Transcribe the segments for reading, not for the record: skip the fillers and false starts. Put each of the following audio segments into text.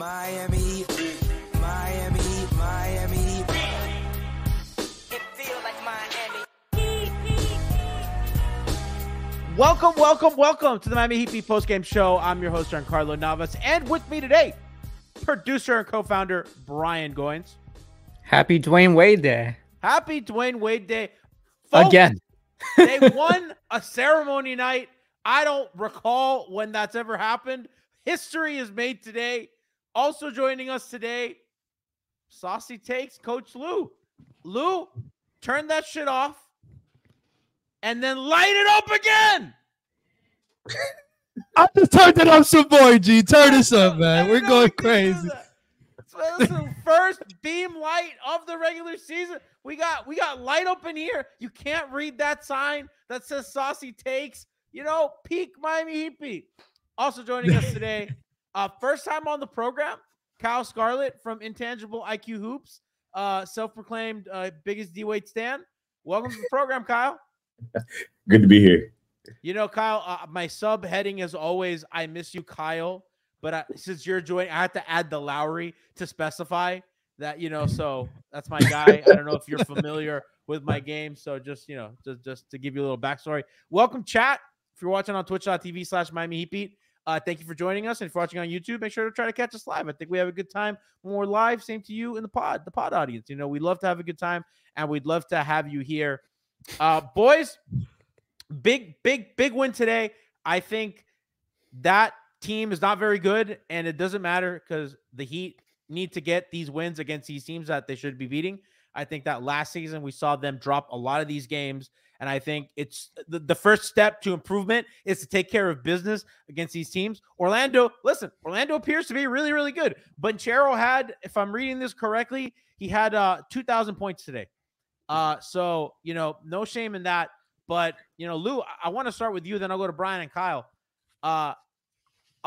Miami, Miami, Miami. It feels like Miami. Welcome to the Miami Heat Beat Postgame Show. I'm your host, Giancarlo Navas, and with me today, producer and co-founder Brian Goins. Happy Dwyane Wade Day. Happy Dwyane Wade Day. Folks, again. They won a ceremony night. I don't recall when that's ever happened. History is made today. Also joining us today, Saucy Takes, Coach Lou. Lou, turn that shit off and then light it up again. I just turned it up some more, G. Turn this up, man. We're going crazy. This is the first beam light of the regular season. We got light up in here. You can't read that sign that says Saucy Takes. You know, peak Miami Heat Beat. Also joining us today, first time on the program, Kyle Scarlett from Intangible IQ Hoops, self-proclaimed biggest D-Wade stan. Welcome to the program, Kyle. Good to be here. You know, Kyle, my sub heading is always, I miss you, Kyle. But since you're joining, I had to add the Lowry to specify that, you know, so that's my guy. I don't know if you're familiar with my game. So just, you know, just to give you a little backstory. Welcome, chat. If you're watching on twitch.tv/Miami Heat Beat, thank you for joining us. And if you're watching on YouTube, make sure to try to catch us live. I think we have a good time when we're live. Same to you in the pod audience. You know, we love to have a good time, and we'd love to have you here. Boys, big win today. I think that team is not very good, and it doesn't matter because the Heat need to get these wins against these teams that they should be beating. I think that last season we saw them drop a lot of these games, and I think it's the first step to improvement is to take care of business against these teams. Orlando appears to be really, really good. Banchero had, if I'm reading this correctly, he had 2,000 points today. So, you know, no shame in that. But, you know, Lou, I want to start with you, then I'll go to Brian and Kyle. A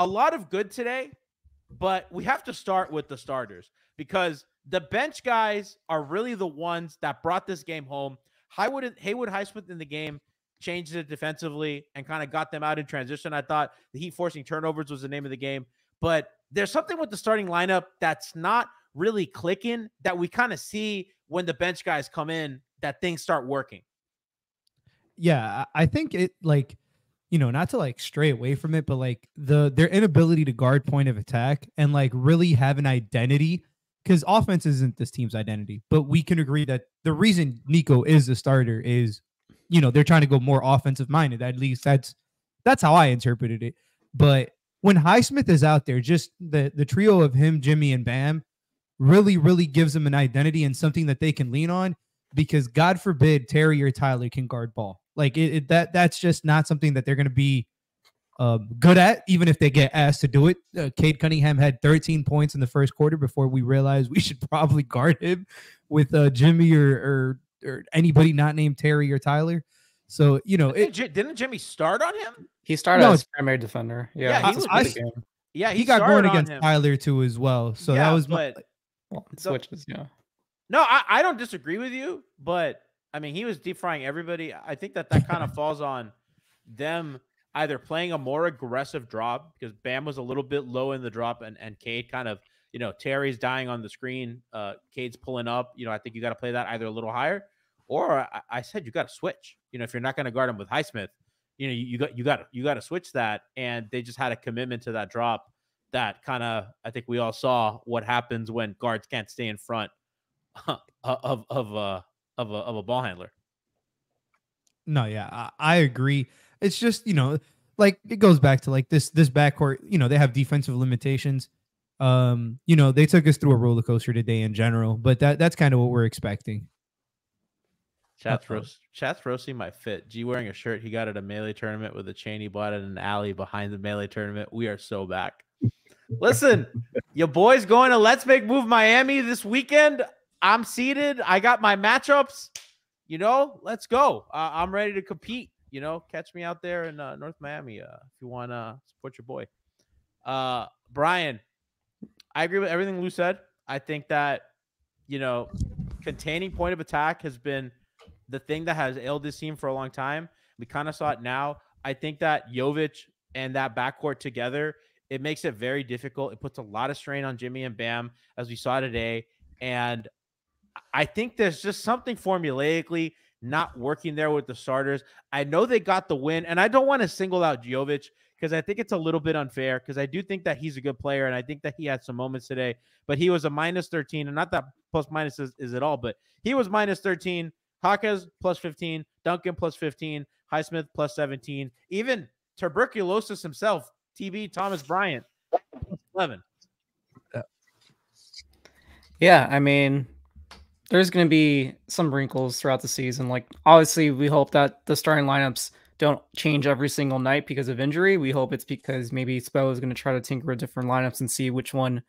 lot of good today, but we have to start with the starters because the bench guys are really the ones that brought this game home. Haywood Highsmith in the game changed it defensively and kind of got them out in transition. I thought the Heat forcing turnovers was the name of the game, but there's something with the starting lineup that's not really clicking that we kind of see when the bench guys come in, that things start working. Yeah, I think it, like, you know, not to like stray away from it, but like their inability to guard point of attack and like really have an identity, because offense isn't this team's identity, but we can agree that the reason Nico is the starter is, you know, they're trying to go more offensive minded. At least that's how I interpreted it. But when Highsmith is out there, just the trio of him, Jimmy, and Bam really, really gives them an identity and something that they can lean on, because God forbid Terry or Tyler can guard ball. Like that's just not something that they're going to be good at, even if they get asked to do it. Cade Cunningham had 13 points in the first quarter before we realized we should probably guard him with Jimmy or anybody not named Terry or Tyler. So, you know, didn't Jimmy start on him? He started as primary defender. Yeah, he got going against Tyler too as well. So that was switches. Yeah. No, I don't disagree with you, but I mean, he was deep frying everybody. I think that kind of falls on them either playing a more aggressive drop, because Bam was a little bit low in the drop, and Cade kind of, you know, Terry's dying on the screen. Cade's pulling up. You know, I think you got to play that either a little higher, or I said you got to switch. You know, if you're not going to guard him with Highsmith, you know, you got to switch that. And they just had a commitment to that drop that kind of, I think we all saw what happens when guards can't stay in front of a ball handler. No, yeah, I agree. It's just, you know, like it goes back to like this backcourt, you know, they have defensive limitations. You know, they took us through a roller coaster today in general, but that's kind of what we're expecting. Chat's roasting my fit. G wearing a shirt he got at a Melee tournament with a chain he bought at an alley behind the Melee tournament. We are so back. Listen, your boys going to Let's Make Move Miami this weekend. I'm seated. I got my matchups. You know, let's go. I'm ready to compete. You know, catch me out there in North Miami if you want to support your boy. Brian, I agree with everything Lou said. I think that, you know, containing point of attack has been the thing that has ailed this team for a long time. We kind of saw it now. I think that Jovic and that backcourt together It makes it very difficult. It puts a lot of strain on Jimmy and Bam, as we saw today. And I think there's just something formulaically not working there with the starters. I know they got the win, and I don't want to single out Jovic because I think it's a little bit unfair, because I do think that he's a good player, and I think that he had some moments today, but he was a minus 13, and not that plus minus is at all, but he was minus 13. Hawkes plus 15, Duncan plus 15, Highsmith plus 17, even tuberculosis himself, TB Thomas Bryant plus 11. Yeah, I mean, there's going to be some wrinkles throughout the season. Like, obviously, we hope that the starting lineups don't change every single night because of injury. We hope it's because maybe Spo is going to try to tinker with different lineups and see which one,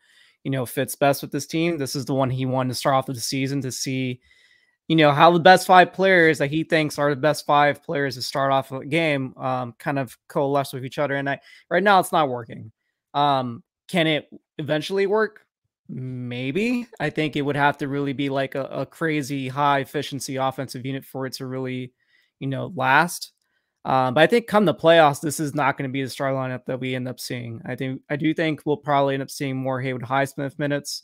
fits best with this team. This is the one he wanted to start off with the season to see, how the best 5 players that he thinks are the best 5 players to start off a game kind of coalesce with each other. And right now it's not working. Can it eventually work? Maybe. I think it would have to really be like a crazy high efficiency offensive unit for it to really, last. But I think come the playoffs, this is not going to be the star lineup that we end up seeing. I do think we'll probably end up seeing more Haywood Highsmith minutes.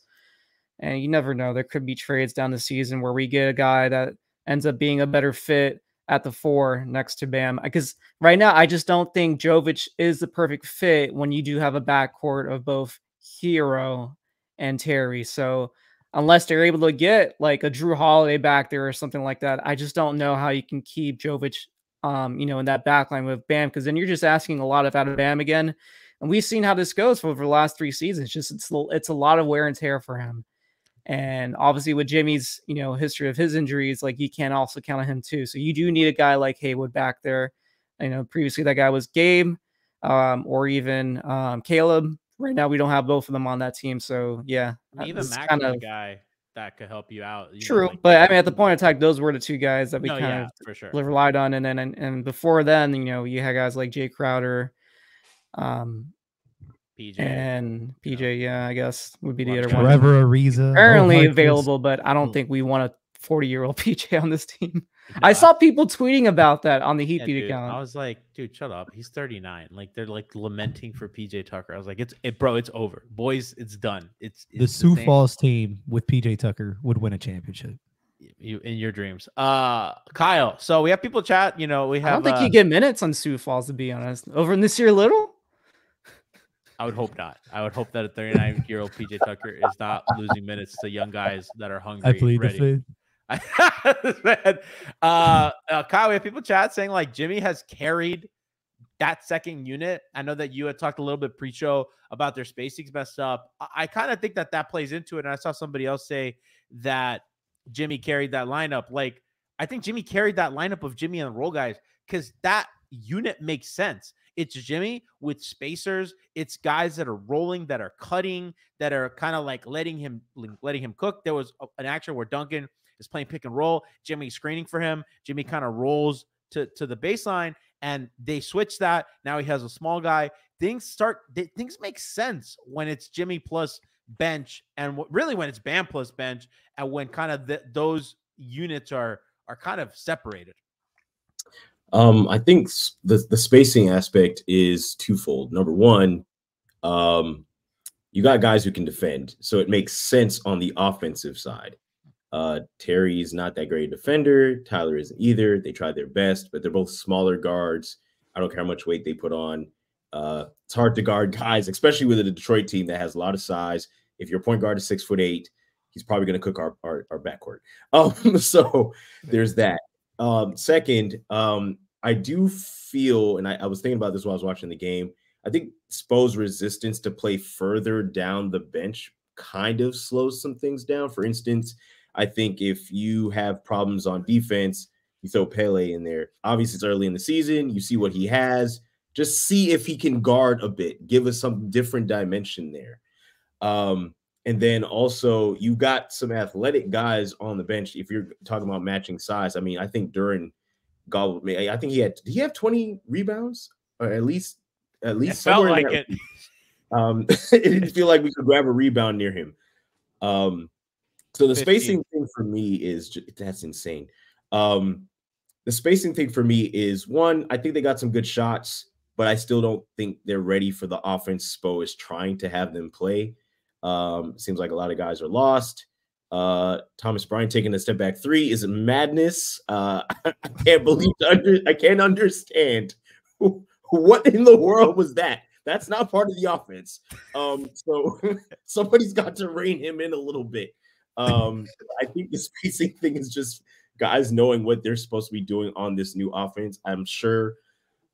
And you never know. There could be trades down the season where we get a guy that ends up being a better fit at the 4 next to Bam. Because right now, I just don't think Jovic is the perfect fit when you do have a backcourt of both Hero and Terry. So unless they're able to get like a Drew Holiday back there or something like that, I just don't know how you can keep Jovic, in that backline with Bam, because then you're just asking a lot out of Bam again. And we've seen how this goes for over the last 3 seasons. It's a lot of wear and tear for him. And obviously with Jimmy's, history of his injuries, like you can also count on him too. So you do need a guy like Haywood back there. Previously that guy was Gabe, or even Caleb. Right now we don't have both of them on that team. So yeah, even Max is a guy that could help you out. True, but I mean at the point of attack, those were the 2 guys that we for sure relied on, and then and before then, you had guys like Jay Crowder, PJ and PJ, yeah, I guess would be the other one. Trevor Ariza, Apparently available, but I don't think we want a 40-year-old PJ on this team. I saw people tweeting about that on the Heat Beat account. I was like, dude, shut up. He's 39. Like they're like lamenting for PJ Tucker. I was like, bro, it's over. Boys, it's done. It's the Sioux Falls team with PJ Tucker would win a championship. You in your dreams. Kyle. So we have people chat. We have I don't think you get minutes on Sioux Falls, to be honest. Over in this year little? I would hope not. I would hope that a 39-year-old PJ Tucker is not losing minutes to young guys that are hungry. I plead ready. the fifth. Kyle, we have people chat saying like Jimmy has carried that second unit. I know that you had talked a little bit pre-show about their spacing's messed up. I kind of think that plays into it. And I saw somebody else say that Jimmy carried that lineup. Like, I think Jimmy carried that lineup of Jimmy and the roll guys because that unit makes sense. It's Jimmy with spacers. It's guys that are rolling, that are cutting, that are kind of like letting him cook. There was an action where Duncan is playing pick and roll. Jimmy screening for him. Jimmy kind of rolls to the baseline, and they switch that. Now he has a small guy. Things make sense when it's Jimmy plus bench, and really when it's Bam plus bench, and when kind of those units are kind of separated. I think the spacing aspect is twofold. Number one, you got guys who can defend, so it makes sense on the offensive side. Terry's not that great a defender. Tyler isn't either. They tried their best, but they're both smaller guards. I don't care how much weight they put on. It's hard to guard guys, especially with a Detroit team that has a lot of size. If your point guard is 6'8", he's probably going to cook our backcourt. So there's that. Second, I do feel, and I was thinking about this while I was watching the game, I think Spo's resistance to play further down the bench kind of slows some things down. For instance, I think if you have problems on defense, you throw Pele in there. Obviously, it's early in the season. You see what he has. Just see if he can guard a bit. Give us some different dimension there. And then also, you got some athletic guys on the bench. If you're talking about matching size, I mean, I think during Gobble, I think did he have 20 rebounds? Or at least It somewhere felt in like that. It didn't feel like we could grab a rebound near him. So the 15. spacing thing for me is that's insane. The spacing thing for me is one, I think they got some good shots. but I still don't think they're ready for the offense Spo is trying to have them play. Seems like a lot of guys are lost. Thomas Bryant taking a step back three is madness. I can't believe I can't understand what in the world was that. That's not part of the offense. So somebody's got to rein him in a little bit. I think the spacing thing is just guys knowing what they're supposed to be doing on this new offense. I'm sure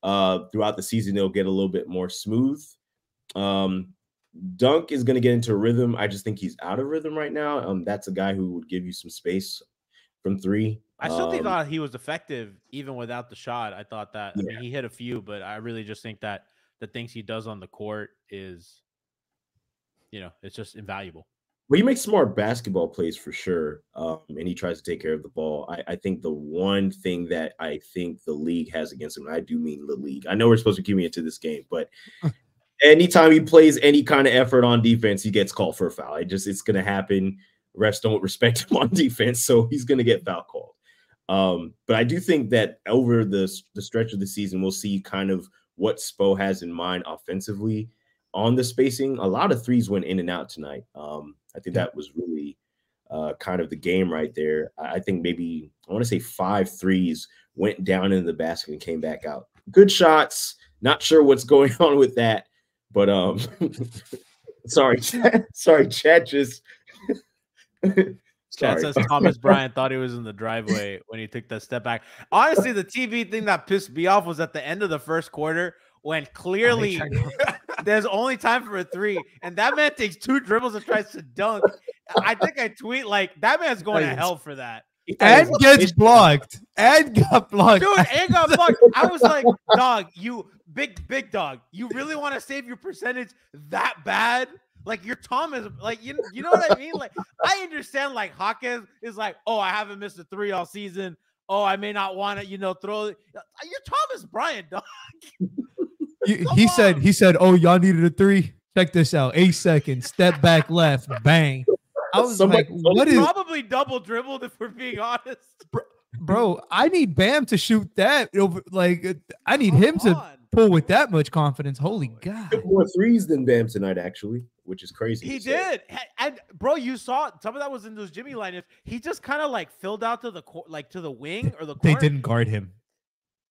throughout the season they'll get a little bit more smooth. Dunk is going to get into a rhythm. I just think he's out of rhythm right now. That's a guy who would give you some space from three. I still thought he was effective even without the shot. I thought that, I mean, he hit a few, but I really just think that the things he does on the court is, it's just invaluable. Well, he makes smart basketball plays for sure, and he tries to take care of the ball. I think the one thing that I think the league has against him, and I do mean the league. I know we're supposed to keep me into this game, but anytime he plays any kind of effort on defense, he gets called for a foul. It's going to happen. Refs don't respect him on defense, so he's going to get foul called. But I do think that over the stretch of the season, we'll see kind of what Spo has in mind offensively on the spacing. A lot of threes went in and out tonight. I think that was really kind of the game right there. I think maybe, I want to say 5 threes went down into the basket and came back out. Good shots. Not sure what's going on with that, but sorry, Chad just Chad says Thomas Bryant thought he was in the driveway when he took that step back. Honestly, the TV thing that pissed me off was at the end of the first quarter when clearly there's only time for a three, and that man takes 2 dribbles and tries to dunk. I think I tweet like that man's going to hell for that. And gets blocked. And got blocked. Dude, and got blocked. I was like, dog, you big dog. You really want to save your percentage that bad? Like your Thomas, like you know what I mean? Like I understand like Hawkins is like, oh, I haven't missed a 3 all season. Oh, I may not want to, throw. You're Thomas Bryant, dog. He said, oh, y'all needed a 3. Check this out. 8 seconds. Step back left. Bang. I was like, what is probably double dribbled if we're being honest. Bro, I need Bam to shoot that over. Like, I need him to pull with that much confidence. Holy God. Took more threes than Bam tonight, actually, which is crazy. He did. And bro, you saw some of that was in those Jimmy lineups. He just kind of like filled out to the to the wing or the corner. They didn't guard him.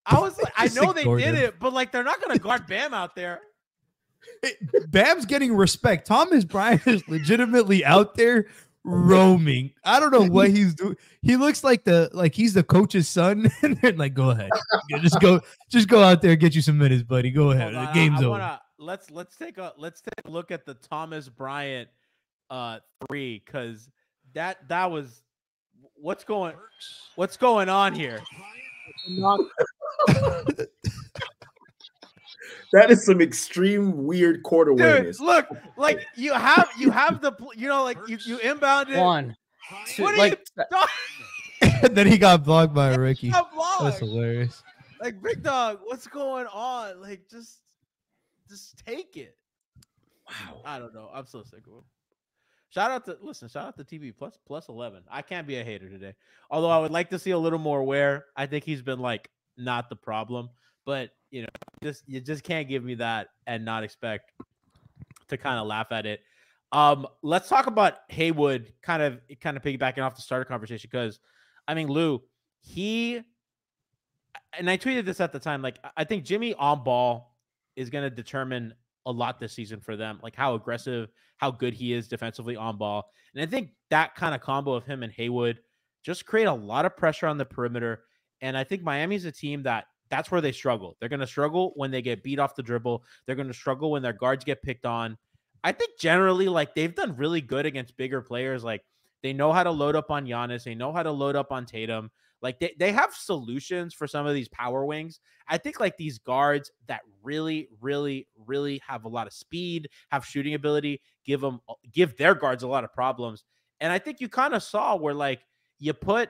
I was like, I know they did it, but like they're not gonna guard Bam out there. Bam's getting respect. Thomas Bryant is legitimately out there roaming. I don't know what he's doing. He looks like he's the coach's son. And they're like, go ahead. Just go out there and get you some minutes, buddy. Go ahead. The game's over. Let's take a look at the Thomas Bryant 3, because that was what's going on here. That is some extreme weird court awareness. Dude, look, like you have the like you inbounded 1, 2, what like and then he got blocked by Ricky. That's hilarious. Like, big dog, what's going on? Like, just take it. Wow. I don't know. I'm so sick of him. Shout out to TV plus 11. I can't be a hater today. Although I would like to see a little more Ware. I think he's been like not the problem, but you just can't give me that and not expect to kind of laugh at it. Let's talk about Haywood kind of piggybacking off the starter conversation, because I mean, Lou, and I tweeted this at the time, like I think Jimmy on ball is going to determine a lot this season for them, like how aggressive, how good he is defensively on ball. And I think that kind of combo of him and Haywood just create a lot of pressure on the perimeter. And I think Miami's a team that's where they struggle. They're going to struggle when they get beat off the dribble. They're going to struggle when their guards get picked on. I think generally, like, they've done really good against bigger players. Like, they know how to load up on Giannis. They know how to load up on Tatum. Like, they have solutions for some of these power wings. I think, like, these guards that really, really, really have a lot of speed, have shooting ability, give their guards a lot of problems. And I think you kind of saw where, like, you put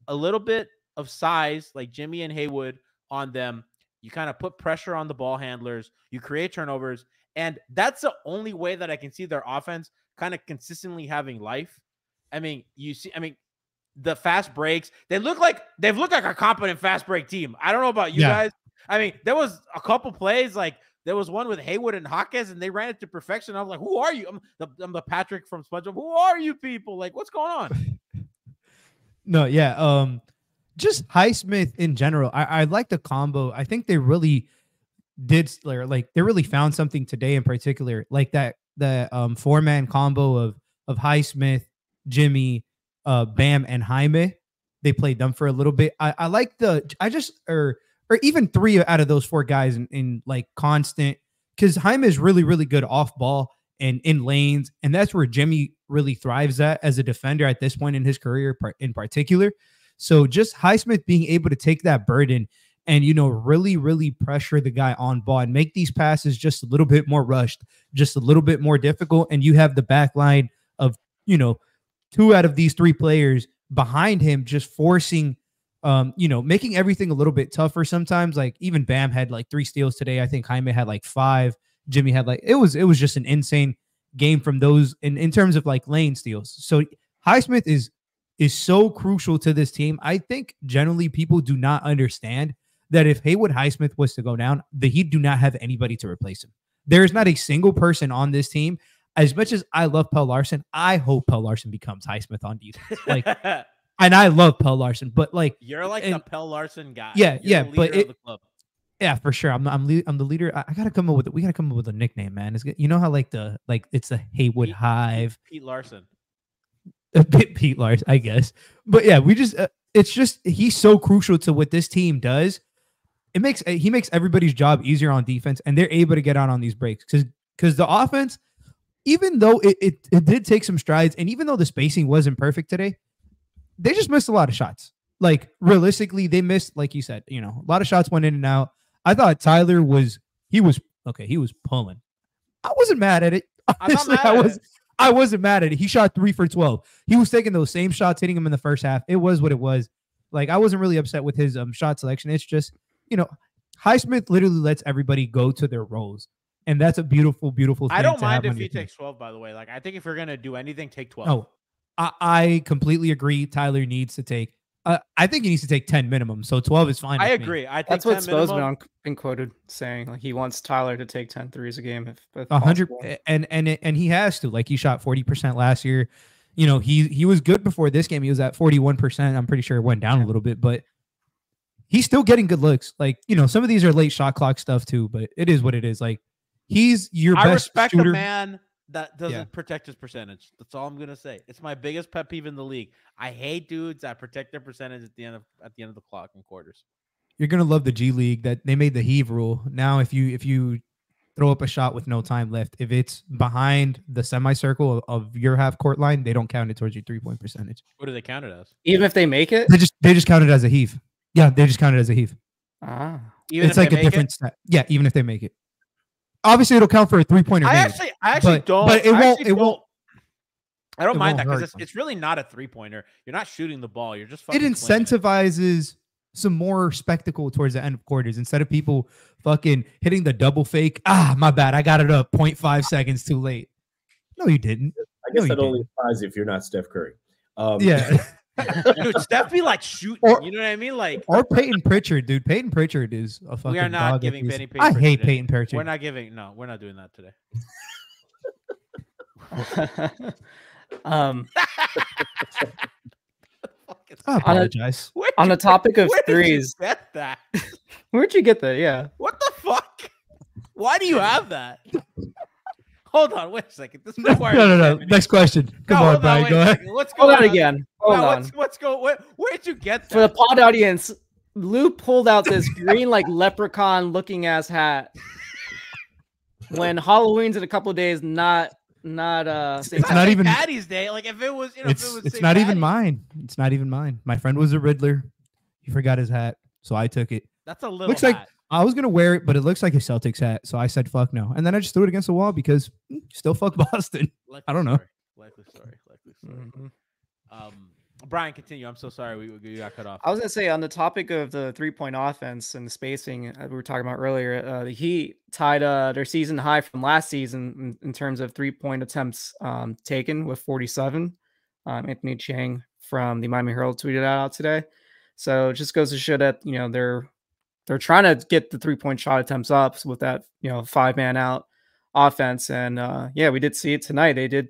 a little bit of size, like Jimmy and Haywood, on them. You kind of put pressure on the ball handlers. You create turnovers. And that's the only way that I can see their offense kind of consistently having life. I mean, the fast breaks, they've looked like a competent fast break team. I don't know about you guys, I mean, there was a couple plays like there was one with Haywood and Hawkins, and they ran it to perfection. I was like, "Who are you?" I'm the Patrick from SpongeBob. Who are you people? Like, what's going on? No, yeah. Just Highsmith in general. I like the combo. I think they really did like they really found something today in particular, like that the 4-man combo of Highsmith, Jimmy, Bam, and Jaime. They played them for a little bit. I like or even 3 out of those 4 guys in like constant, because Jaime is really, really good off ball and in lanes. And that's where Jimmy really thrives at as a defender at this point in his career in particular. So just Highsmith being able to take that burden and, really, really pressure the guy on ball and make these passes just a little bit more rushed, just a little bit more difficult. And you have the back line of, 2 out of these 3 players behind him, just forcing, making everything a little bit tougher sometimes. Like even Bam had like 3 steals today. I think Jaime had like 5. Jimmy had it was just an insane game from those in terms of like lane steals. So Highsmith is so crucial to this team. I think generally people do not understand that if Haywood Highsmith was to go down, the Heat do not have anybody to replace him. There is not a single person on this team. As much as I love Pell Larson, I hope Pell Larson becomes Highsmith on defense. Like, and I love Pell Larson, but like you're like the Pell Larson guy. Yeah, you're yeah, the but leader of the club. Yeah, for sure. I'm the leader. I gotta come up with we gotta come up with a nickname, man. You know how it's the Haywood Hive. Pete Larson. A bit Pete Larson, I guess. But yeah, we just it's just he's so crucial to what this team does. He makes everybody's job easier on defense, and they're able to get out on these breaks because the offense, even though it did take some strides, and even though the spacing wasn't perfect today, they just missed a lot of shots. Like realistically, they missed, like you said, a lot of shots went in and out. I thought Tyler was pulling. I wasn't mad at it. Honestly, I wasn't mad at it. He shot 3 for 12. He was taking those same shots, hitting them in the first half. It was what it was. Like I wasn't really upset with his shot selection. It's just, Highsmith literally lets everybody go to their roles. And that's a beautiful, beautiful thing. I don't mind if he takes 12, by the way. Like, I think if you're going to do anything, take 12. No, I completely agree. Tyler needs to take, I think he needs to take 10 minimum. So 12 is fine. I agree. I think that's what Spo's been quoted saying. Like, he wants Tyler to take 10 threes a game. If 100, and he has to. Like, he shot 40% last year. He was good before this game. He was at 41%. I'm pretty sure it went down a little bit, but he's still getting good looks. Like, some of these are late shot clock stuff too, but it is what it is. Like, he's your best respect shooter. A man that doesn't protect his percentage. That's all I'm gonna say. It's my biggest pet peeve in the league. I hate dudes that protect their percentage at the end of the clock in quarters. You're gonna love the G League that they made the heave rule. Now, if you throw up a shot with no time left, if it's behind the semicircle of your half court line, they don't count it towards your 3-point percentage. What do they count it as? Even if they make it, they just count it as a heave. Yeah, they just count it as a heave. Even it's like a different stat. Yeah, even if they make it. Obviously, it'll count for a 3-pointer. I actually don't. But it won't. I don't mind that because it's really not a 3-pointer. You're not shooting the ball. You're just fucking. It incentivizes some more spectacle towards the end of quarters instead of people fucking hitting the double fake. My bad. I got it up 0.5 seconds too late. No, you didn't. I guess that only applies if you're not Steph Curry. Yeah. Dude, Steph be like shooting. You know what I mean? Like, or Peyton Pritchard, dude. Peyton Pritchard is a fucking. We are not giving Peyton Pritchard. I hate Peyton Pritchard. We're not giving. No, we're not doing that today. I apologize. On the topic of threes, where'd you get that? Where'd you get that? Yeah. What the fuck? Why do you have that? Hold on, wait a second. This no. Next question. Come on, Brian. Go ahead. What's going on again? Hold on. What's going? Where'd you get that? For the pod audience, Lou pulled out this green like leprechaun looking ass hat. When Halloween's in a couple of days, not it's not even Patty's Day. Like if it was, it's not even mine. It's not even mine. My friend was a Riddler. He forgot his hat, so I took it. That's a little. Looks like I was gonna wear it, but it looks like a Celtics hat, so I said fuck no, and then I just threw it against the wall because still fuck Boston. I don't know. Likely story. Mm-hmm. Brian, continue. I'm so sorry we got cut off. I was gonna say on the topic of the 3-point offense and the spacing we were talking about earlier, the Heat tied their season high from last season in terms of 3-point attempts taken with 47. Anthony Chang from the Miami Herald tweeted that out today. So it just goes to show that they're they're trying to get the 3-point shot attempts up with that, 5-man out offense. And yeah, we did see it tonight. They did,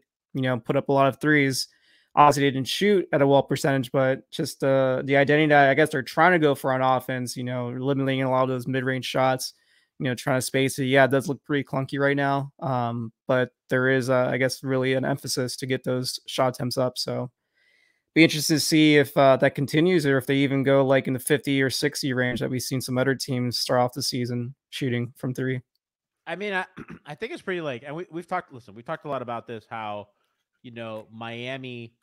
put up a lot of threes. Obviously, they didn't shoot at a well percentage, but just the identity that I guess they're trying to go for on offense, limiting a lot of those mid-range shots, trying to space it. Yeah, it does look pretty clunky right now. But there is, I guess, really an emphasis to get those shot attempts up. So be interested to see if that continues or if they even go like in the 50 or 60 range that we've seen some other teams start off the season shooting from three. I mean, I think it's pretty like, and we've talked a lot about this, how, Miami,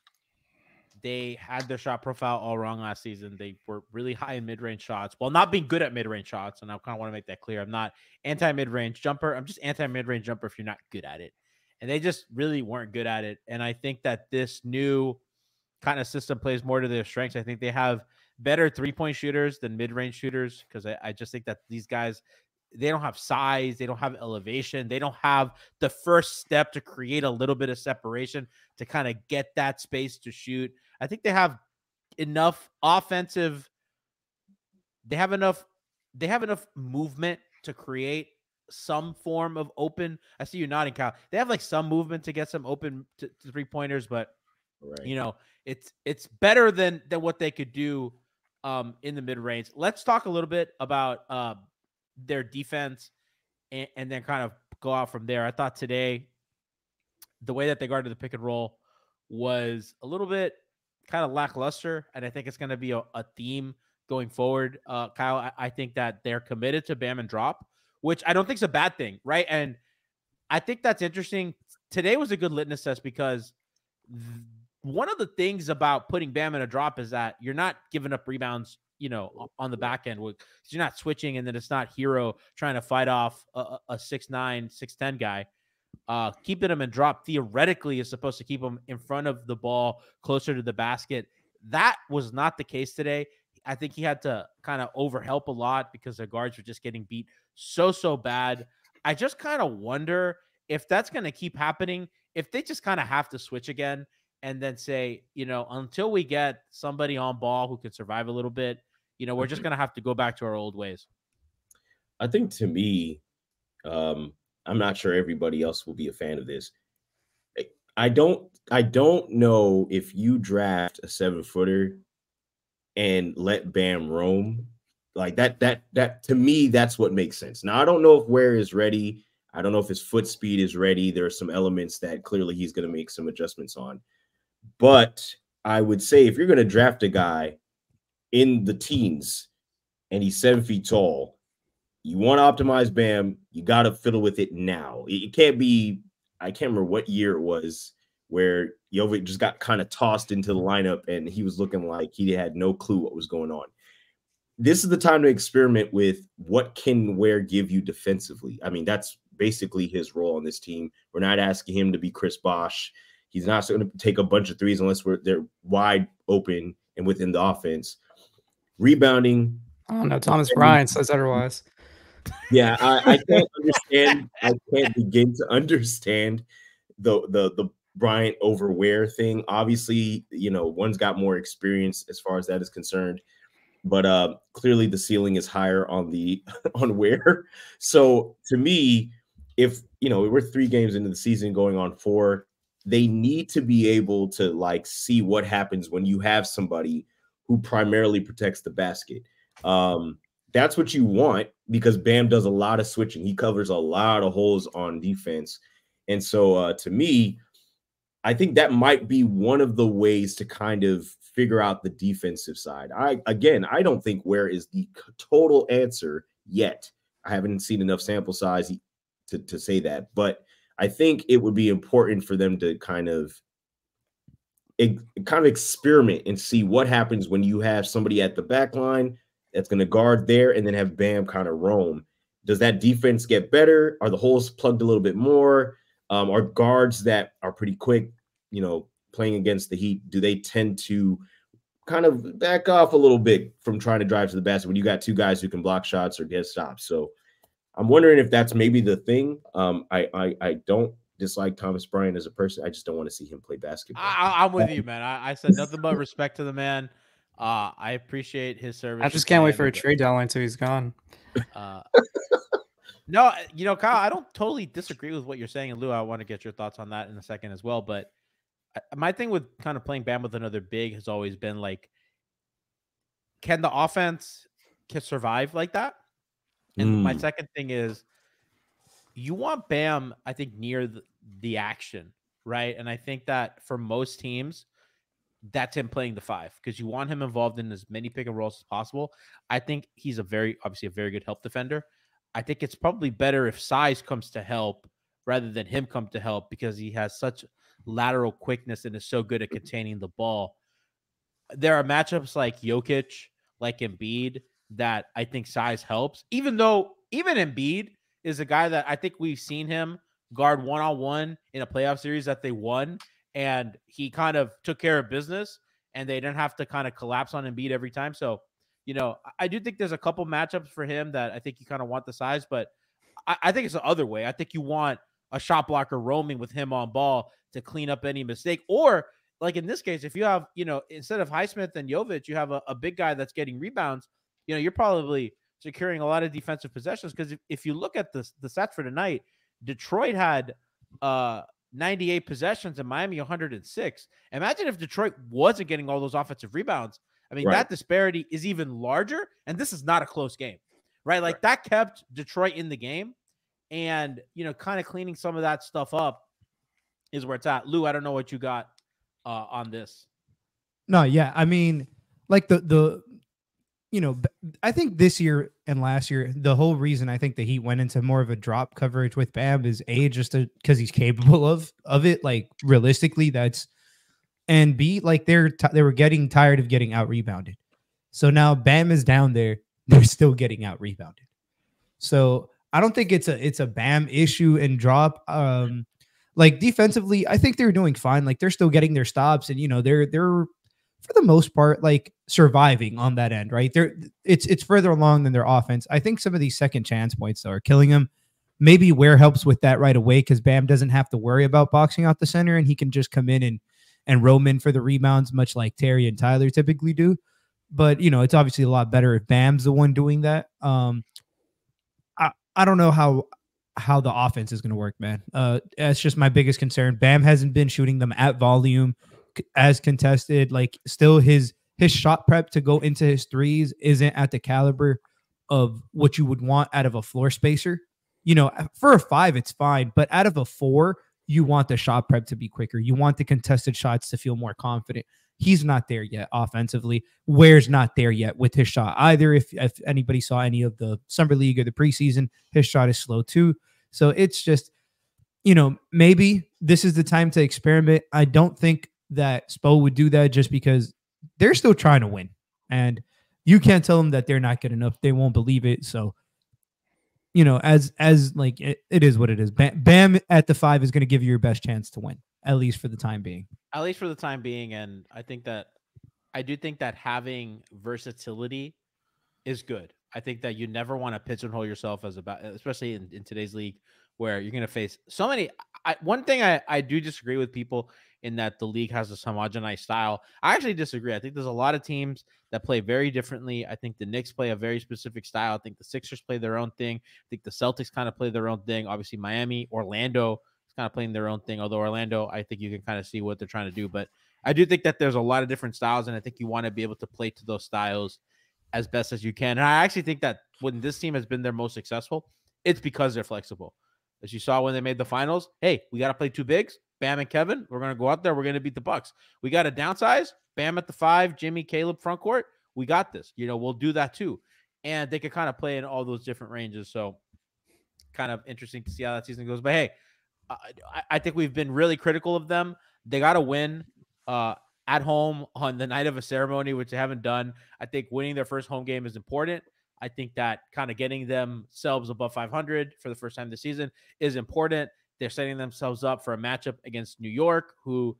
they had their shot profile all wrong last season. They were really high in mid-range shots while not being good at mid-range shots. And I kind of want to make that clear. I'm not anti-mid-range jumper. I'm just anti-mid-range jumper if you're not good at it. And they just really weren't good at it. And I think that this new kind of system plays more to their strengths. I think they have better 3-point shooters than mid-range shooters, because I just think that these guys, they don't have size, they don't have elevation, they don't have the first step to create a little bit of separation to kind of get that space to shoot. I think they have enough offensive, they have enough movement to create some form of open. I see you nodding, Kyle. They have like some movement to get some open to 3-pointers, but right. It's better than what they could do in the mid range. Let's talk a little bit about their defense and then kind of go out from there. I thought today the way that they guarded the pick and roll was a little bit kind of lackluster, and I think it's going to be a theme going forward. Kyle, I think that they're committed to Bam and drop, which I don't think is a bad thing, right? And I think that's interesting. Today was a good litmus test because one of the things about putting Bam in a drop is that you're not giving up rebounds, on the back end. You're not switching, and then it's not Hero trying to fight off a 6'9", 6'10" guy. Keeping him in drop theoretically is supposed to keep him in front of the ball, closer to the basket. That was not the case today. I think he had to kind of overhelp a lot because the guards were just getting beat so bad. I just kind of wonder if that's going to keep happening, if they just kind of have to switch again and then say, until we get somebody on ball who can survive a little bit, we're just going to have to go back to our old ways. I think to me, I'm not sure everybody else will be a fan of this. I don't know if you draft a 7-footer and let Bam roam like that to me, that's what makes sense. Now, I don't know if Ware is ready. I don't know if his foot speed is ready. There are some elements that clearly he's going to make some adjustments on. But I would say if you're going to draft a guy in the teens and he's 7 feet tall, you want to optimize Bam, you got to fiddle with it now. It can't be, I can't remember what year it was where Jovic just got kind of tossed into the lineup and he was looking like he had no clue what was going on. This is the time to experiment with what can Ware give you defensively. I mean, that's basically his role on this team. We're not asking him to be Chris Bosh. He's not going to take a bunch of threes unless they're wide open and within the offense. Rebounding. Oh, no, Thomas Bryant says otherwise. Yeah, I can't understand. I can't begin to understand the Bryant over Ware thing. Obviously, one's got more experience as far as that is concerned, but clearly the ceiling is higher on Ware. So to me, if we're 3 games into the season, going on 4, they need to be able to see what happens when you have somebody who primarily protects the basket. That's what you want because Bam does a lot of switching. He covers a lot of holes on defense. And so to me, I think that might be one of the ways to kind of figure out the defensive side. I don't think Ware is the total answer yet. I haven't seen enough sample size to say that, but I think it would be important for them to kind of experiment and see what happens when you have somebody at the back line that's going to guard there and then have Bam kind of roam. Does that defense get better? Are the holes plugged a little bit more? Are guards that are pretty quick, playing against the Heat, do they tend to kind of back off a little bit from trying to drive to the basket when you got 2 guys who can block shots or get stops? So I'm wondering if that's maybe the thing. I don't dislike Thomas Bryant as a person. I just don't want to see him play basketball. I'm with you, man. I said nothing but respect to the man. I appreciate his service. I just in can't wait for Miami, a trade deadline until he's gone. Uh, no, Kyle, I don't totally disagree with what you're saying, and Lou, I want to get your thoughts on that in a second as well. But my thing with kind of playing Bam with another big has always been like, can the offense can survive like that? And my second thing is, you want Bam, I think, near the action, right? And I think that for most teams, that's him playing the 5 because you want him involved in as many pick and rolls as possible. I think he's obviously a very good help defender. I think it's probably better if size comes to help rather than him come to help because he has such lateral quickness and is so good at containing the ball. There are matchups like Jokic, like Embiid, that I think size helps, even Embiid is a guy that I think we've seen him guard one-on-one in a playoff series that they won, and he kind of took care of business, and they didn't have to kind of collapse on Embiid every time. So, I do think there's a couple matchups for him that I think you kind of want the size, but I think it's the other way. I think you want a shot blocker roaming with him on ball to clean up any mistake. Or, like in this case, if you have, instead of Highsmith and Jovic, you have a big guy that's getting rebounds, you're probably securing a lot of defensive possessions. Because if you look at the stats for tonight, Detroit had 98 possessions and Miami 106. Imagine if Detroit wasn't getting all those offensive rebounds. I mean, that disparity is even larger, and this is not a close game, right? Like that kept Detroit in the game, and, kind of cleaning some of that stuff up is where it's at. Lou, I don't know what you got on this. No, yeah. I mean, like I think this year and last year, the whole reason I think the Heat went into more of a drop coverage with Bam is just because he's capable of it. Like realistically, and B, like they were getting tired of getting out rebounded. So now Bam is down there, they're still getting out rebounded. So I don't think it's a Bam issue and drop. Like defensively, I think they're doing fine. Like they're still getting their stops, and they're for the most part like surviving on that end, right? It's further along than their offense. I think some of these second chance points though are killing them. Maybe Ware helps with that right away because Bam doesn't have to worry about boxing out the center, and he can just come in and roam in for the rebounds, much like Terry and Tyler typically do. But it's obviously a lot better if Bam's the one doing that. I don't know how the offense is going to work, man. That's just my biggest concern. Bam hasn't been shooting them at volume as contested. Like still his shot prep to go into his threes isn't at the caliber of what you would want out of a floor spacer. For a 5, it's fine, but out of a 4, you want the shot prep to be quicker. You want the contested shots to feel more confident. He's not there yet offensively. Ware's not there yet with his shot either. If anybody saw any of the Summer League or the preseason, his shot is slow too. So it's just, maybe this is the time to experiment. I don't think that Spo would do that just because they're still trying to win. And you can't tell them that they're not good enough. They won't believe it. So, as like it is what it is. Bam at the 5 is going to give you your best chance to win, at least for the time being. At least for the time being. And I do think that having versatility is good. I think that you never want to pigeonhole yourself especially in today's league where you're going to face so many. One thing I do disagree with people in that the league has this homogenized style. I actually disagree. I think there's a lot of teams that play very differently. I think the Knicks play a very specific style. I think the Sixers play their own thing. I think the Celtics kind of play their own thing. Obviously, Miami, Orlando is kind of playing their own thing. Although Orlando, I think you can kind of see what they're trying to do. But I do think that there's a lot of different styles, and I think you want to be able to play to those styles as best as you can. And I actually think that when this team has been their most successful, it's because they're flexible. As you saw when they made the finals, hey, we got to play 2 bigs, Bam and Kevin. We're going to go out there. We're going to beat the Bucks. We got to downsize, Bam at the 5, Jimmy, Caleb front court. We got this. We'll do that too. And they could kind of play in all those different ranges. So kind of interesting to see how that season goes. But hey, I think we've been really critical of them. They got to win at home on the night of a ceremony, which they haven't done. I think winning their first home game is important. I think that kind of getting themselves above 500 for the first time this season is important. They're setting themselves up for a matchup against New York, who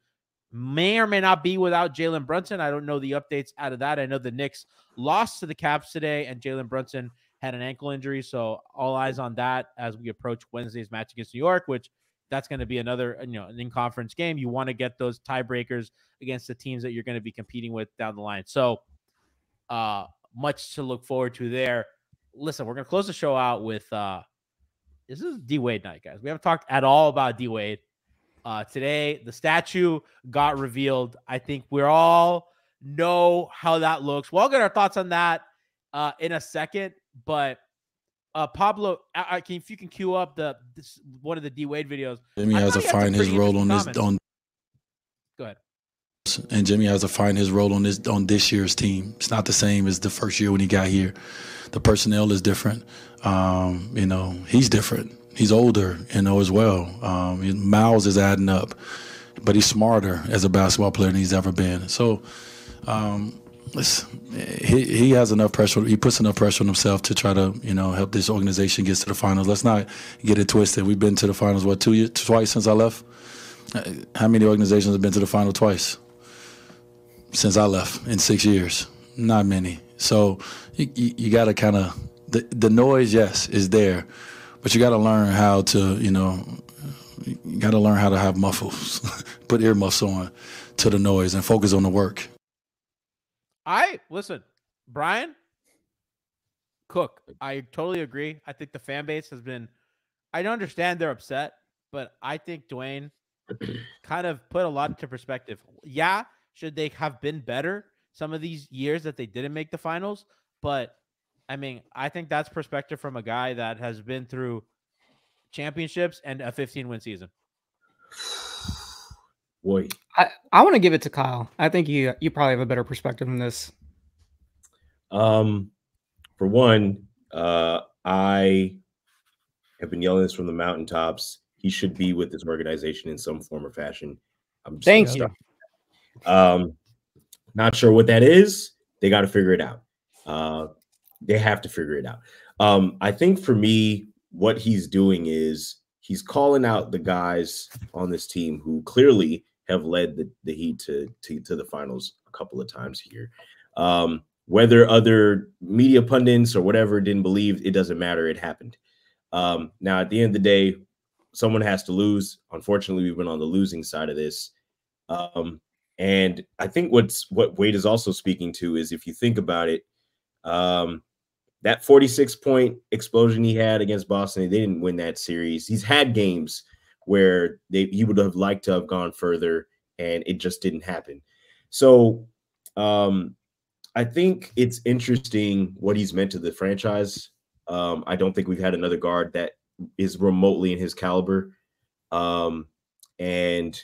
may or may not be without Jalen Brunson. I don't know the updates out of that. I know the Knicks lost to the Caps today, and Jalen Brunson had an ankle injury. So all eyes on that as we approach Wednesday's match against New York, which that's going to be another, an in-conference game. You want to get those tiebreakers against the teams that you're going to be competing with down the line. So much to look forward to there. Listen, we're gonna close the show out with this is D Wade night, guys. We haven't talked at all about D Wade. Today, the statue got revealed. I think we're all know how that looks. We'll get our thoughts on that in a second. But Pablo, if you can cue up one of the D Wade videos. Jimmy has to find his role on this. Go ahead. And Jimmy has to find his role on this year's team. It's not the same as the first year when he got here. The personnel is different. He's different. He's older, as well. Miles is adding up, but he's smarter as a basketball player than he's ever been. So he has enough pressure. He puts enough pressure on himself to try to, help this organization get to the finals. Let's not get it twisted. We've been to the finals, twice since I left? How many organizations have been to the final twice since I left in 6 years? Not many. So you got to kind of, the noise, yes, is there. But you got to learn how to, you got to learn how to have muffles, put earmuffs on to the noise and focus on the work. Listen, Brian, Cook, I totally agree. I think the fan base has been, I don't understand they're upset, but I think Dwyane kind of put a lot into perspective. Yeah, should they have been better some of these years that they didn't make the finals? But I mean, I think that's perspective from a guy that has been through championships and a 15-win season. Boy, I want to give it to Kyle. I think you probably have a better perspective than this. For one, I have been yelling this from the mountaintops. He should be with this organization in some form or fashion. Thank you. Not sure what that is. They got to figure it out. They have to figure it out. I think for me, what he's doing is he's calling out the guys on this team who clearly have led the Heat to the finals a couple of times here. Whether other media pundits or whatever didn't believe, it doesn't matter. It happened. Now, at the end of the day, someone has to lose. Unfortunately, we've been on the losing side of this. And I think what Wade is also speaking to is, if you think about it, that 46-point explosion he had against Boston, they didn't win that series. He's had games where he would have liked to have gone further, and it just didn't happen. So I think it's interesting what he's meant to the franchise. I don't think we've had another guard that is remotely in his caliber. And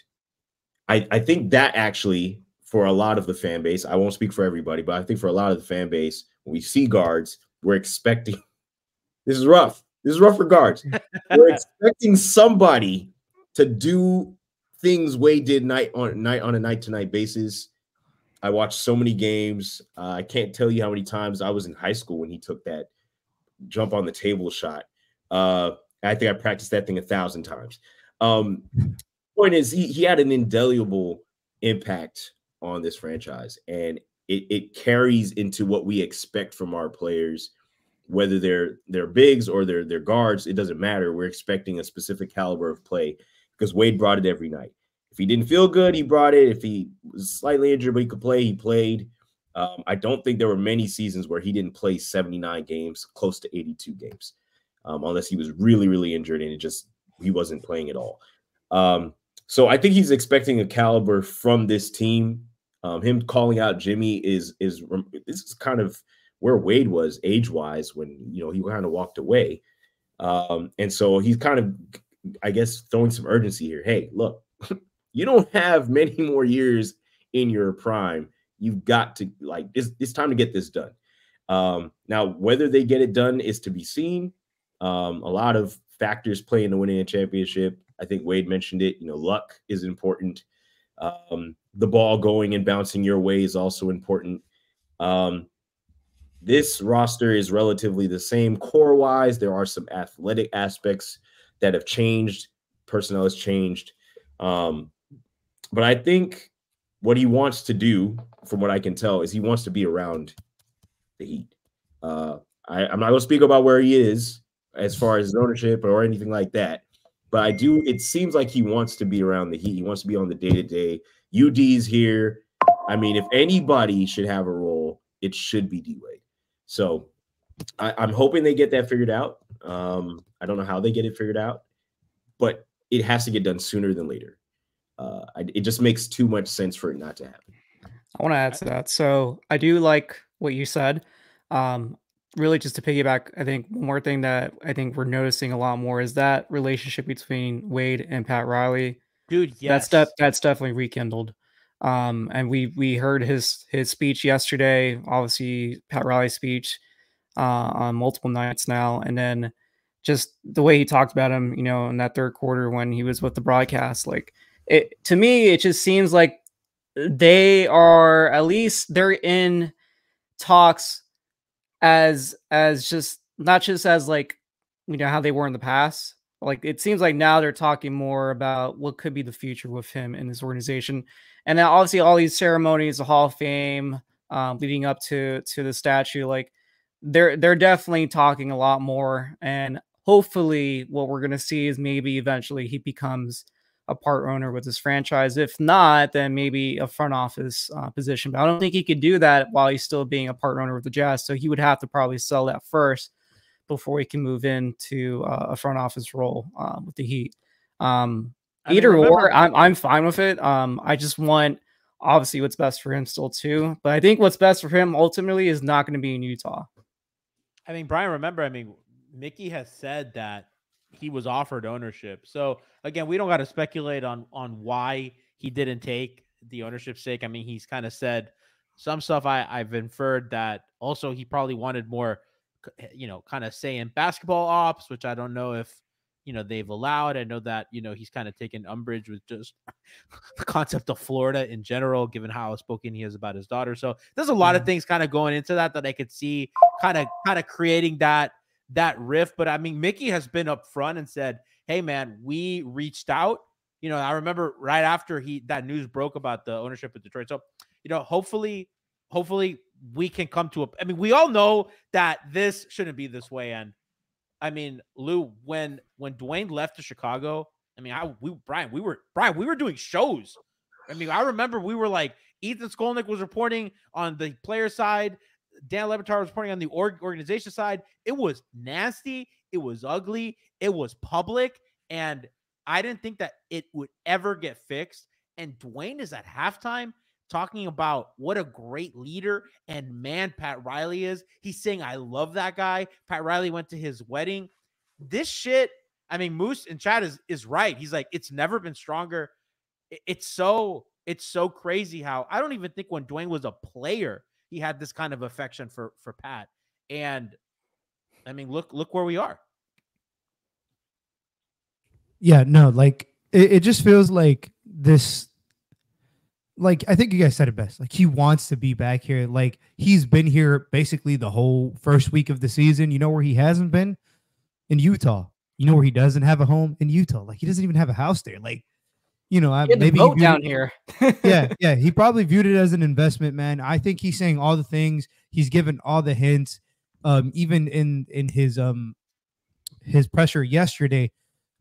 I think that actually, for a lot of the fan base, I won't speak for everybody, but I think for a lot of the fan base, when we see guards, we're expecting – this is rough. This is rough for guards. We're expecting somebody to do things Wade did on a night-to-night basis. I watched so many games. I can't tell you how many times I was in high school when he took that jump on the table shot. I think I practiced that thing 1,000 times. Point is, he had an indelible impact on this franchise, and it carries into what we expect from our players, whether they're bigs or they're guards. It doesn't matter. We're expecting a specific caliber of play because Wade brought it every night. If he didn't feel good, he brought it. If he was slightly injured but he could play, he played. I don't think there were many seasons where he didn't play 79 games, close to 82 games, unless he was really, really injured and he wasn't playing at all. So I think he's expecting a caliber from this team. Him calling out Jimmy this is kind of where Wade was age-wise when he kind of walked away. And so he's kind of, I guess, throwing some urgency here. Hey, look, you don't have many more years in your prime. You've got to, it's time to get this done. Now, whether they get it done is to be seen. A lot of factors play into winning a championship. I think Wade mentioned it. Luck is important. The ball going and bouncing your way is also important. This roster is relatively the same core-wise. There are some athletic aspects that have changed. Personnel has changed. But I think what he wants to do, from what I can tell, is he wants to be around the Heat. I'm not going to speak about where he is as far as his ownership or anything like that. But it seems like he wants to be around the Heat. He wants to be on the day-to-day. UD's here. I mean, if anybody should have a role, it should be D Wade. So I'm hoping they get that figured out. I don't know how they get it figured out, but it has to get done sooner than later. It just makes too much sense for it not to happen. I want to add to that. So I do like what you said. Really, just to piggyback, I think one more thing that I think we're noticing a lot more is that relationship between Wade and Pat Riley. Dude, yes. That's definitely rekindled. And we heard his speech yesterday, obviously Pat Riley's speech on multiple nights now, and then just the way he talked about him, in that third quarter when he was with the broadcast, like to me, it just seems like they are, at least they're in talks as just not just as like, how they were in the past. Like it seems like now they're talking more about what could be the future with him in this organization. And then obviously all these ceremonies, the Hall of Fame, leading up to the statue, like they're definitely talking a lot more. And hopefully what we're going to see is maybe eventually he becomes a part owner with his franchise. If not, then maybe a front office position. But I don't think he could do that while he's still being a part owner with the Jazz. So he would have to probably sell that first before he can move into a front office role with the Heat. Either or, I'm fine with it. I just want obviously what's best for him still too. But I think what's best for him ultimately is not going to be in Utah. I mean, Brian, remember, Mickey has said that he was offered ownership. So again, we don't got to speculate on why he didn't take the ownership stake. I mean, he's kind of said some stuff. I've inferred that also he probably wanted more, kind of say in basketball ops, which I don't know if, they've allowed. I know that, he's kind of taken umbrage with just the concept of Florida in general, given how outspoken he is about his daughter. So there's a lot of things kind of going into that I could see kind of creating that rift. But I mean, Mickey has been up front and said, hey man, we reached out. I remember right after that news broke about the ownership of Detroit. So, hopefully we can come to we all know that this shouldn't be this way. And I mean, Lou, when Dwyane left to Chicago, we were doing shows. I remember we were like, Ethan Skolnick was reporting on the player side. Dan Levitar was reporting on the organization side. It was nasty. It was ugly. It was public. And I didn't think that it would ever get fixed. And Dwyane is at halftime talking about what a great leader and man Pat Riley is. He's saying, I love that guy. Pat Riley went to his wedding. This shit, Moose in chat is right. He's like, it's never been stronger. It's so crazy how I don't even think when Dwyane was a player, he had this kind of affection for Pat. And look where we are. Yeah, no, like it just feels like this. Like, I think you guys said it best. Like, he wants to be back here. Like, he's been here basically the whole first week of the season. You know where he hasn't been? In Utah. You know where he doesn't have a home? In Utah. Like, he doesn't even have a house there. Like, maybe boat down here. yeah. He probably viewed it as an investment, man. I think he's saying all the things. He's given all the hints. Even in his pressure yesterday.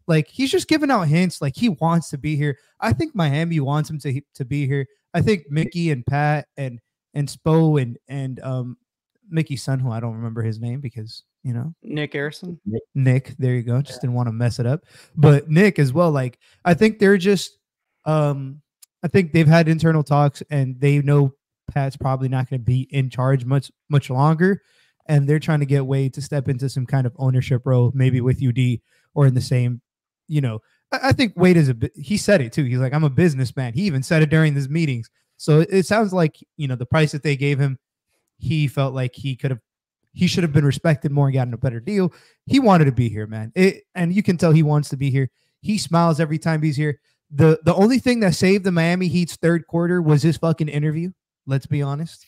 Like, he's just giving out hints. Like, he wants to be here. I think Miami wants him to be here. I think Mickey and Pat and Spo and Mickey's son, who I don't remember his name because, Nick Harrison. Nick, there you go. Just didn't want to mess it up. But Nick as well. Like, I think they're just, I think they've had internal talks and they know Pat's probably not going to be in charge much longer. And they're trying to get Wade to step into some kind of ownership role, maybe with UD or in the same. I think Wade he said it too. He's like, I'm a businessman. He even said it during his meetings. So it sounds like, the price that they gave him, he felt like he should have been respected more and gotten a better deal. He wanted to be here, man. And you can tell he wants to be here. He smiles every time he's here. The only thing that saved the Miami Heat's third quarter was his fucking interview. Let's be honest.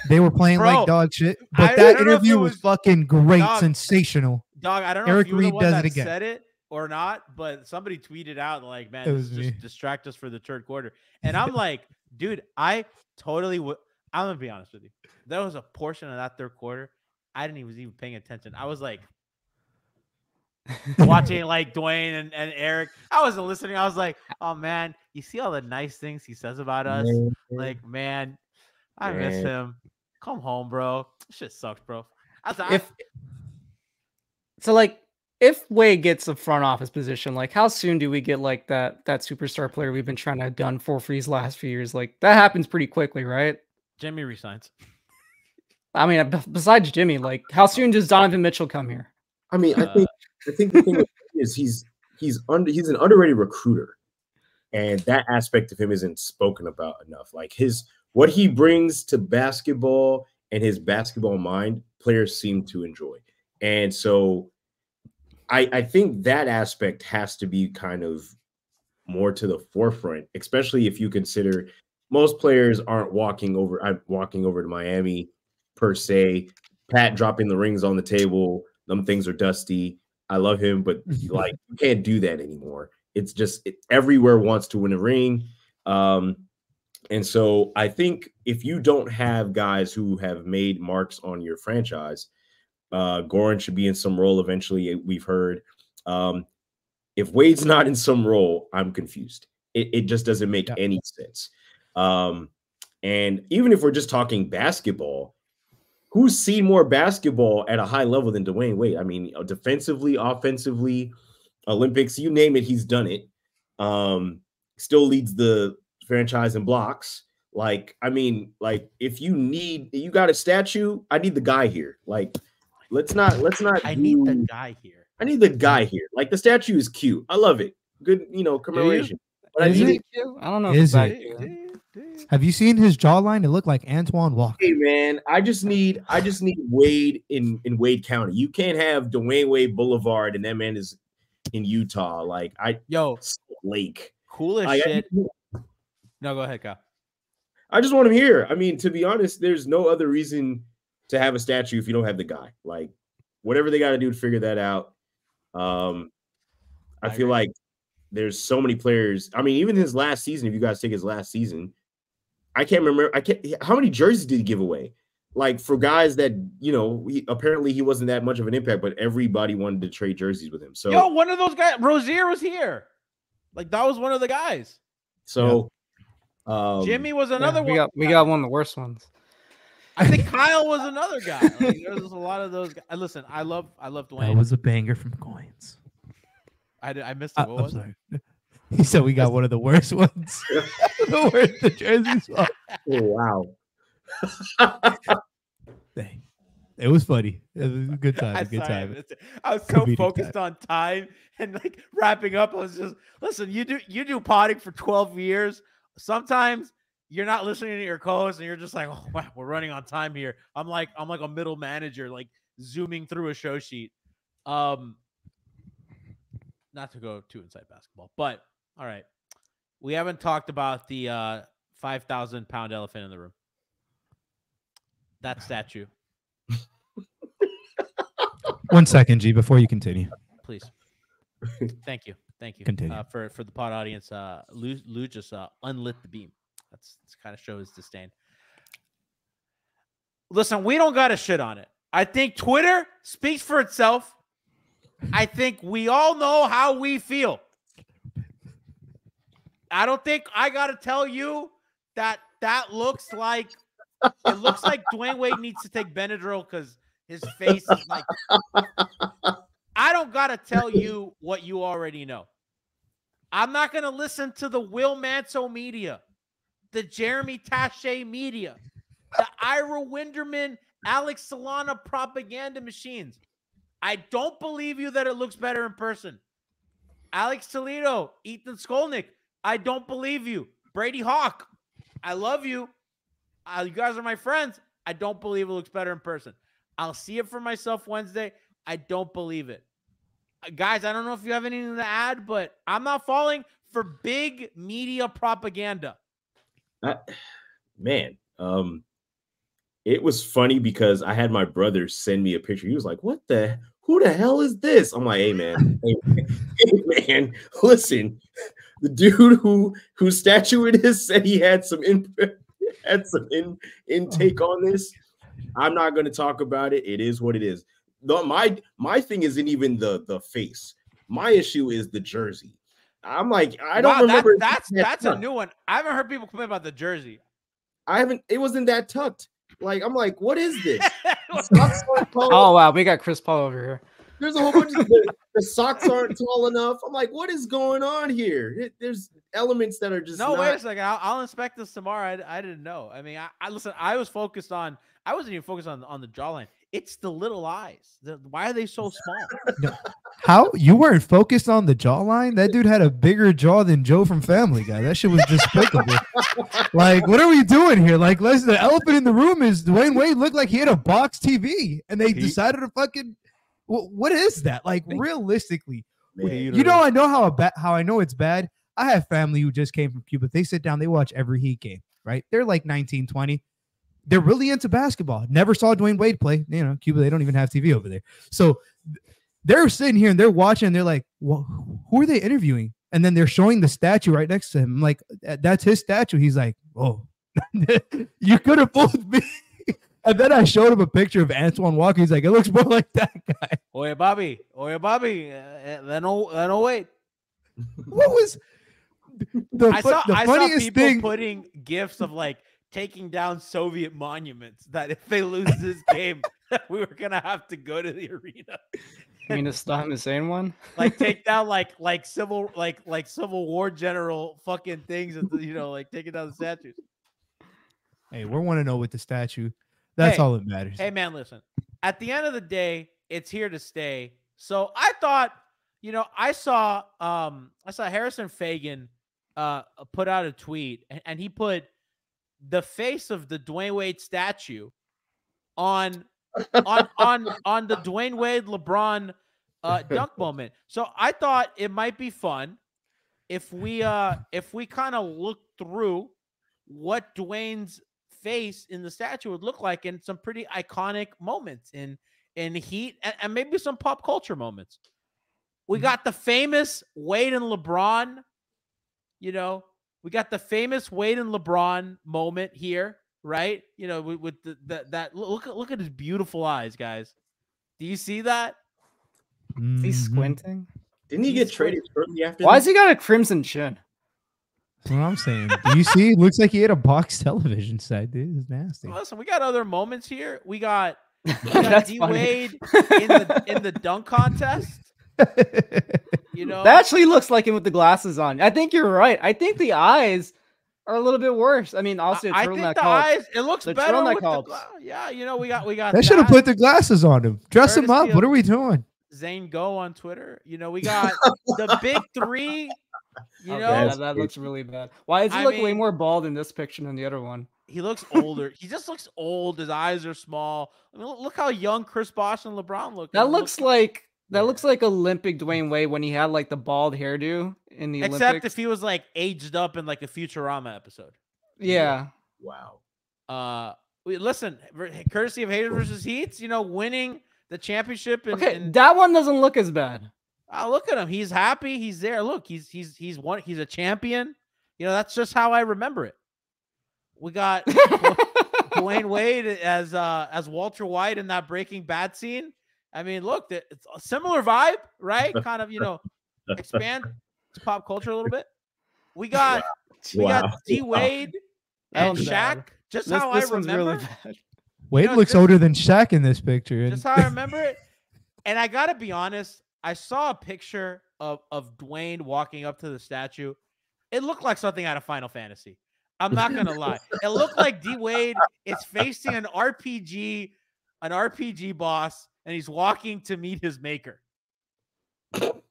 They were playing like dog shit, but that interview was fucking great, sensational. Dog, I don't know Eric if you were the Reed one does that it again. said it or not, but somebody tweeted out like, man, It this was just me. distract us for the third quarter. And I'm like, dude, I totally would. I'm gonna be honest with you. There was a portion of that third quarter I didn't even paying attention. I was like watching like Dwyane and Eric. I wasn't listening. I was like, oh man, you see all the nice things he says about us? Like, man, I miss him. Come home, bro. Shit sucks, bro. If Wade gets a front office position, like how soon do we get like that superstar player we've been trying to have done for these last few years? Like that happens pretty quickly, right? Jimmy resigns. I mean, besides Jimmy, like how soon does Donovan Mitchell come here? I mean, I think the thing with him is he's an underrated recruiter, and that aspect of him isn't spoken about enough. Like what he brings to basketball and his basketball mind, players seem to enjoy, and so I think that aspect has to be kind of more to the forefront, especially if you consider most players aren't walking over to Miami per se. Pat dropping the rings on the table, them things are dusty. I love him, but like you can't do that anymore. It's just everywhere wants to win a ring. And so I think if you don't have guys who have made marks on your franchise, Goins should be in some role eventually. We've heard. If Wade's not in some role, I'm confused. It just doesn't make any sense. And even if we're just talking basketball, who's seen more basketball at a high level than Dwyane Wade? I mean, defensively, offensively, Olympics, you name it, he's done it. Still leads the franchise in blocks. Like, I mean, like if you got a statue, I need the guy here. Like, let's not. I need the guy here. I need the guy here. Like the statue is cute. I love it. Good, commemoration. But I don't know. Is it? Have you seen his jawline? It looked like Antoine Walker. Hey man, I just need Wade in Wade County. You can't have Dwyane Wade Boulevard and that man is in Utah. Like Lake. Cool as shit. No, go ahead, Kyle. I just want him here. I mean, to be honest, there's no other reason to have a statue if you don't have the guy. Like whatever they got to do to figure that out. I feel like there's so many players. I mean, even his last season, if you guys take his last season, I can't remember. How many jerseys did he give away? Like for guys that, apparently he wasn't that much of an impact, but everybody wanted to trade jerseys with him. So one of those guys, Rozier was here. Like that was one of the guys. So Jimmy was another one. We got one of the worst ones. I think Kyle was another guy. Like, there's a lot of those guys. Listen, I love Dwyane. That was a banger from Goins. I missed it. What was it? He said we got one of the worst ones. The jerseys. Oh, wow. Dang. It was funny. It was a good time. I was so focused on time and like wrapping up. I was just listen. You do potting for 12 years. Sometimes you're not listening to your co-host and you're just like, oh wow, we're running on time here. I'm like a middle manager, like zooming through a show sheet. Not to go too inside basketball, but all right. We haven't talked about the 5,000-pound elephant in the room. That statue. 1 second, G, before you continue. Please. Thank you. Continue. For the pod audience, Lou just unlit the beam. That's kind of shows his disdain. Listen, we don't got to shit on it. I think Twitter speaks for itself. I think we all know how we feel. I don't think I got to tell you that looks like Dwyane Wade needs to take Benadryl because his face is like. I don't got to tell you what you already know. I'm not going to listen to the Will Manso media, the Jeremy Taché media, the Ira Winderman, Alex Solana propaganda machines. I don't believe you that it looks better in person. Alex Toledo, Ethan Skolnick, I don't believe you. Brady Hawk, I love you. You guys are my friends. I don't believe it looks better in person. I'll see it for myself Wednesday. I don't believe it. Guys, I don't know if you have anything to add, but I'm not falling for big media propaganda. Man, it was funny because I had my brother send me a picture. He was like, who the hell is this? I'm like, hey man, listen, the dude whose statue it is said he had some intake on this. I'm not going to talk about it. It is what it is. My thing isn't even the face. My issue is the jersey. I'm like, I don't remember. That's a new one. I haven't heard people complain about the jersey. It wasn't that tucked. Like, I'm like, what is this? The socks aren't tall. Oh wow, we got Chris Paul over here. There's a whole bunch of the socks aren't tall enough. I'm like, what is going on here? There's elements that are just No, not... wait a second. I'll inspect this tomorrow. I didn't know. I mean, I listen. I was focused on. I wasn't even focused on the jawline. It's the little eyes. Why are they so small? No. How you weren't focused on the jawline? That dude had a bigger jaw than Joe from Family Guy. That shit was despicable. Like, what are we doing here? Like, listen, the elephant in the room is Dwyane Wade looked like he had a box TV, and they decided to fucking. What is that? Like, realistically, you know, I know how I know it's bad. I have family who just came from Cuba. They sit down, they watch every Heat game, right? They're like 19, 20. They're really into basketball. Never saw Dwyane Wade play. You know, Cuba, they don't even have TV over there. So they're sitting here and they're watching. And they're like, well, who are they interviewing? And then they're showing the statue right next to him. I'm like, that's his statue. He's like, oh, you could have fooled me. And then I showed him a picture of Antoine Walker. He's like, it looks more like that guy. Oye, Bobby. Then wait. What was I saw funniest people thing? putting gifs of like taking down Soviet monuments that if they lose this game, we were gonna have to go to the arena. You mean the Saddam Hussein one? Like take down like civil war general fucking things, you know, like taking down the statues. Hey, we want to know with the statue. That's all that matters. Hey man, listen. At the end of the day, it's here to stay. So I thought, you know, I saw Harrison Fagan put out a tweet, and he put the face of the Dwyane Wade statue on the Dwyane Wade LeBron dunk moment. So I thought it might be fun if we kind of look through what Dwayne's face in the statue would look like in some pretty iconic moments in Heat and maybe some pop culture moments. We got the famous Wade and LeBron, you know, we got the famous Wade and LeBron moment here, right? You know, with that look at his beautiful eyes, guys. Do you see that? Is he squinting? Didn't he get traded shortly after? Why has he got a crimson chin? That's what I'm saying. Do you see? It looks like he had a box television set, dude. It's nasty. Listen, we got other moments here. We got D Wade in the dunk contest. You know, that actually looks like him with the glasses on. I think you're right. I think the eyes are a little bit worse. I mean, also I think the eyes. It looks better with the yeah. You know, we got. They should have put the glasses on him. Dress him up. What are we doing? Zane Go on Twitter. You know, we got the big three. You know, that looks really bad. Why is he look way more bald in this picture than the other one? He looks older. He just looks old. His eyes are small. I mean, look how young Chris Bosh and LeBron look. That looks like Olympic Dwyane Wade when he had like the bald hairdo in the Olympics. Except if he was like aged up in like a Futurama episode. Yeah. Wow. Listen, courtesy of Haters versus Heats, you know, winning the championship. That one doesn't look as bad. Look at him. He's happy. He's there. Look, he's won. He's a champion. You know, that's just how I remember it. We got Dwyane Wade as Walter White in that Breaking Bad scene. I mean, look, it's a similar vibe, right? Kind of, you know, expand to pop culture a little bit. We got D Wade and Shaq. Just how I remember. Really bad. Wade looks older than Shaq in this picture. Just how I remember it. And I gotta be honest, I saw a picture of Dwyane walking up to the statue. It looked like something out of Final Fantasy. I'm not gonna lie. It looked like D Wade is facing an RPG boss, and he's walking to meet his maker. And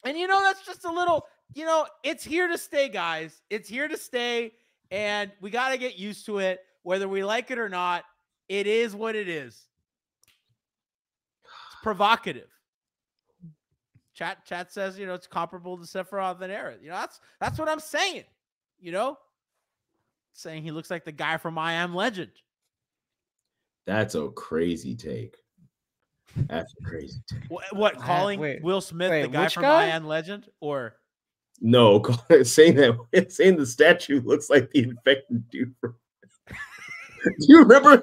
you know, that's just a little, you know, it's here to stay, guys. It's here to stay, and we gotta get used to it, whether we like it or not. It is what it is. It's provocative. Chat says, you know, it's comparable to Sephiroth and Era. You know, that's what I'm saying. You know, saying he looks like the guy from I Am Legend. That's a crazy take. That's a crazy take. What calling Will Smith the guy from I Am Legend, or no, saying the statue looks like the infected dude from. Do you remember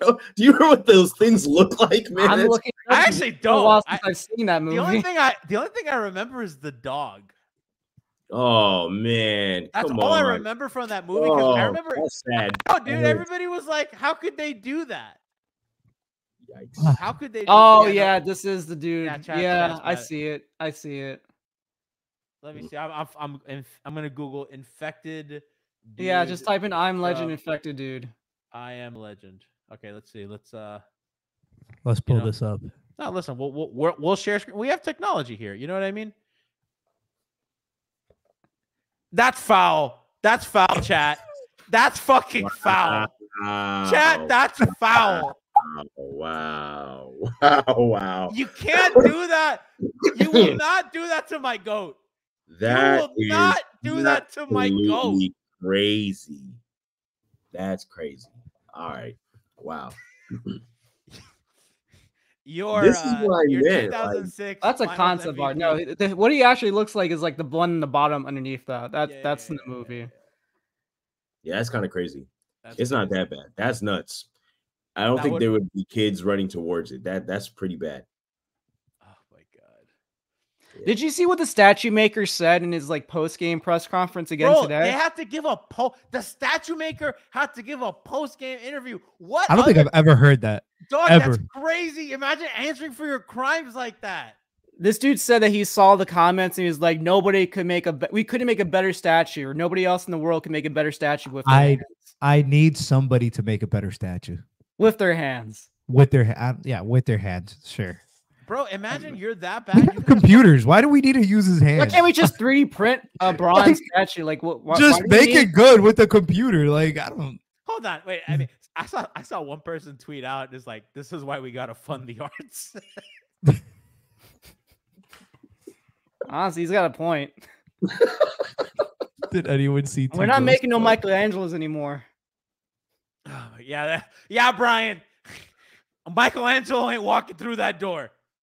what those things look like, man? I actually don't. I've seen that movie. The only thing I remember is the dog. Oh man, That's come all on. I remember from that movie. Because I remember, that's sad. oh, dude, everybody was like, "How could they do that? Yikes. How could they?" Oh no. yeah, this is the dude. Yeah, Yeah, I chat. see it. I see it. Let me see. I'm gonna Google infected. Dude, Yeah, just type in "I'm Legend infected dude." I am legend. Okay, let's see. Let's pull this up. no, listen. We'll share screen. We have technology here. You know what I mean? That's foul. That's foul, chat. That's fucking foul. Chat, that's foul. Wow. Wow. You can't do that. You will not do that to my goat. That you will not do that to my goat. Crazy. That's crazy. All right. Wow. Your 2006. That's a concept art. No, what he actually looks like is like the one in the bottom underneath that. That's in the movie. Yeah, that's kind of crazy. It's not that bad. That's nuts. I don't think there would be kids running towards it. That's pretty bad. Oh my god. Yeah. Did you see what the statue maker said in his like post-game press conference again today? They had to give the statue maker had to give a post-game interview. What? I don't think I've ever heard that. Dog, ever. That's crazy. Imagine answering for your crimes like that. This dude said that he saw the comments and he was like, we couldn't make a better statue, or nobody else in the world can make a better statue with their hands. I need somebody to make a better statue. With their hands. With their hands, sure. Bro, imagine you're that We bad. have computers. Why do we need to use his hands? Why can't we just 3D print a bronze statue? Like, just make it good with the computer. Like, I don't. Hold on, wait. I mean, I saw one person tweet out, "Is like, this is why we gotta fund the arts." Honestly, he's got a point. Did anyone see? We're not making no Michelangelos anymore. Oh, yeah, Brian. Michelangelo ain't walking through that door.